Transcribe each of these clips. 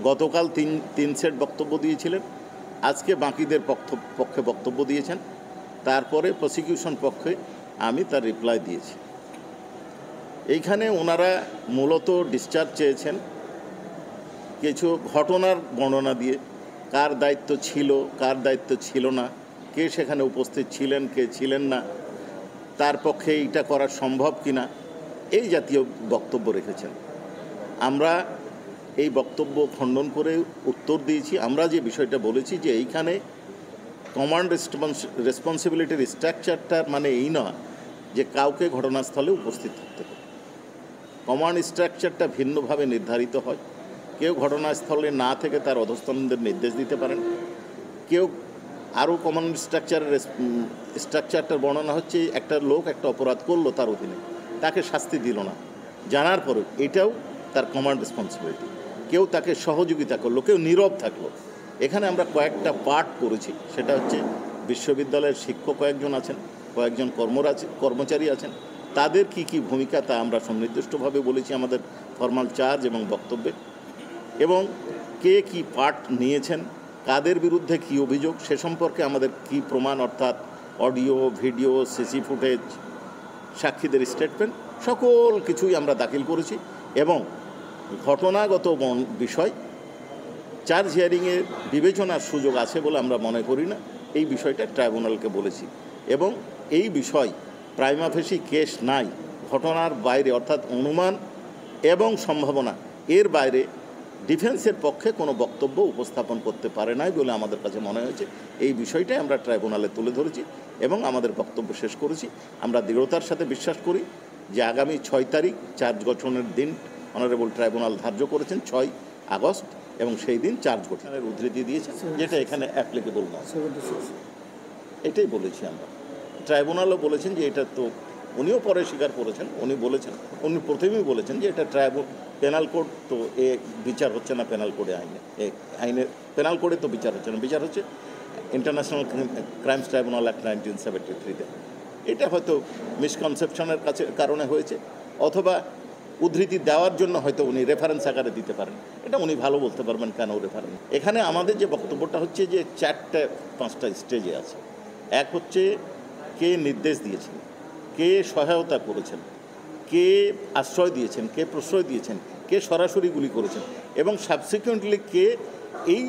গতকাল তিন সেট বক্তব্য দিয়েছিলেন, আজকে বাকিদের পক্ষে বক্তব্য দিয়েছেন, তারপরে প্রসিকিউশন পক্ষে আমি তার রিপ্লাই দিয়েছি। এইখানে ওনারা মূলত ডিসচার্জ চেয়েছেন কিছু ঘটনার বর্ণনা দিয়ে, কার দায়িত্ব ছিল কার দায়িত্ব ছিল না, কে সেখানে উপস্থিত ছিলেন কে ছিলেন না, তার পক্ষে এইটা করা সম্ভব কিনা, এই জাতীয় বক্তব্য রেখেছেন। আমরা এই বক্তব্য খণ্ডন করে উত্তর দিয়েছি। আমরা যে বিষয়টা বলেছি যে এইখানে কমান্ড রেসপন্সিবিলিটির স্ট্রাকচারটার মানে এই নয় যে কাউকে ঘটনাস্থলে উপস্থিত থাকতে হবে। কমান্ড স্ট্রাকচারটা ভিন্নভাবে নির্ধারিত হয়। কেউ ঘটনাস্থলে না থেকে তার অধস্তনদের নির্দেশ দিতে পারেন, কেউ আরও কমান্ড স্ট্রাকচারটার বর্ণনা হচ্ছে একটা লোক একটা অপরাধ করলো তার অধীনে, তাকে শাস্তি দিল না, জানার পরে এটাও তার কমান্ড রেসপন্সিবিলিটি। কেউ তাকে সহযোগিতা করলো, কেউ নীরব থাকলো। এখানে আমরা কয়েকটা পার্ট করেছি, সেটা হচ্ছে বিশ্ববিদ্যালয়ের শিক্ষক কয়েকজন আছেন, কয়েকজন কর্মচারী আছেন, তাদের কি কি ভূমিকা তা আমরা সুনির্দিষ্টভাবে বলেছি আমাদের ফর্মাল চার্জ এবং বক্তব্যে, এবং কে কি পার্ট নিয়েছেন, কাদের বিরুদ্ধে কি অভিযোগ, সে সম্পর্কে আমাদের কি প্রমাণ, অর্থাৎ অডিও ভিডিও সিসি ফুটেজ সাক্ষীদের স্টেটমেন্ট সকল কিছুই আমরা দাখিল করেছি। এবং ঘটনাগত বিষয় চার্জ হিয়ারিংয়ে বিবেচনার সুযোগ আছে বলে আমরা মনে করি না, এই বিষয়টা ট্রাইব্যুনালকে বলেছি। এবং এই বিষয় প্রাইমা ফেসি কেস নাই, ঘটনার বাইরে অর্থাৎ অনুমান এবং সম্ভাবনা এর বাইরে ডিফেন্সের পক্ষে কোনো বক্তব্য উপস্থাপন করতে পারে নাই বলে আমাদের কাছে মনে হয়েছে। এই বিষয়টাই আমরা ট্রাইব্যুনালে তুলে ধরেছি এবং আমাদের বক্তব্য শেষ করেছি। আমরা দৃঢ়তার সাথে বিশ্বাস করি যে আগামী 6 তারিখ চার্জ গঠনের দিন অনারেবল ট্রাইব্যুনাল ধার্য করেছেন 6 আগস্ট, এবং সেই দিন চার্জ গঠনের উদ্ধৃতি দিয়েছেন, যেটা এখানে অ্যাপ্লিকেবল নয়। এটাই বলেছি আমরা। ট্রাইব্যুনালও বলেছেন যে এটা তো, উনিও পরে স্বীকার করেছেন, উনি প্রথমেই বলেছেন যে এটা পেনাল কোড তো বিচার হচ্ছে না, পেনাল কোডে আইনে পেনাল কোডে তো বিচার হচ্ছে না, বিচার হচ্ছে ইন্টারন্যাশনাল ক্রাইমস ট্রাইব্যুনাল অ্যাক্ট 1973-তে। এটা হয়তো মিসকনসেপশনের কারণে হয়েছে, অথবা উদ্ধৃতি দেওয়ার জন্য হয়তো উনি রেফারেন্স আকারে দিতে পারেন, এটা উনি ভালো বলতে পারবেন কেন রেফারেন্স। এখানে আমাদের যে বক্তব্যটা হচ্ছে যে 4-5টা স্টেজে আছে। এক হচ্ছে কে নির্দেশ দিয়েছেন, কে সহায়তা করেছেন, কে আশ্রয় দিয়েছেন, কে প্রশ্রয় দিয়েছেন, কে সরাসরি গুলি করেছেন, এবং সাবসিকুয়েন্টলি কে এই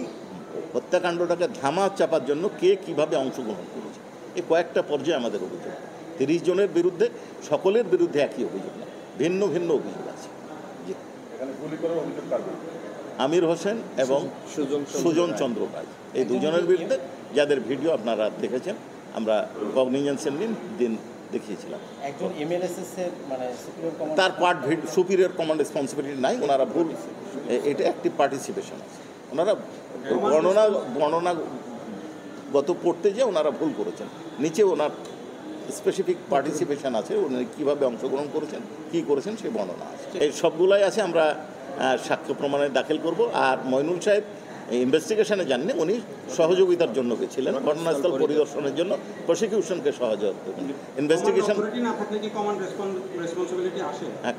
হত্যাকাণ্ডটাকে ধামা চাপার জন্য কে কিভাবে অংশগ্রহণ করেছে। এই কয়েকটা পর্যায়ে আমাদের অভিযোগ। 30 জনের বিরুদ্ধে, সকলের বিরুদ্ধে একই অভিযোগ না, ভিন্ন ভিন্ন অভিযোগ আছে। আমির হোসেন এবং সুজন চন্দ্র রায়, এই দুজনের বিরুদ্ধে, যাদের ভিডিও আপনারা দেখেছেন, আমরা কগনিজেন্সের দিন দেখিয়েছিলাম। একজন এমএলএসএস এর মানে তার পার্ট সুপিরিয়র কমান্ড রেসপন্সিবিলিটি নাই, ওনারা ভুল, এটা একটি পার্টিসিপেশন আছে, ওনারা বর্ণনাগত পড়তে যে ওনারা ভুল করেছেন, নিচে ওনার স্পেসিফিক পার্টিসিপেশন আছে, উনি কীভাবে অংশগ্রহণ করেছেন, কী করেছেন সেই বর্ণনা আছে। এই সবগুলাই আছে, আমরা সাক্ষ্য প্রমাণে দাখিল করব। আর মইনুল সাহেব ইনভেস্টিগেশনে যাননি, উনি সহযোগিতার জন্য গেছিলেন, ঘটনাস্থল পরিদর্শনের জন্য, প্রসিকিউশনকে সহযোগিতা করবেন। ইনভেস্টিগেশন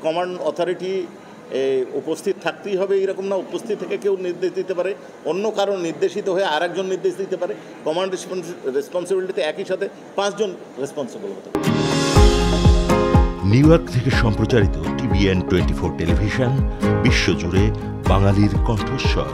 কমান্ড অথরিটি উপস্থিত থাকতেই হবে এরকম না, উপস্থিত থেকে কেউ নির্দেশ দিতে পারে, অন্য কারো নির্দেশিত হয়ে আরেকজন নির্দেশ দিতে পারে। কমান্ড রেসপন্সিবিলিটিতে একই সাথে 5 জন রেসপন্সিবল হতে পারে। নিউ ইয়র্ক থেকে সম্প্রচারিত TVN 24 টেলিভিশন বিশ্বজুড়ে বাঙালির কণ্ঠস্বর।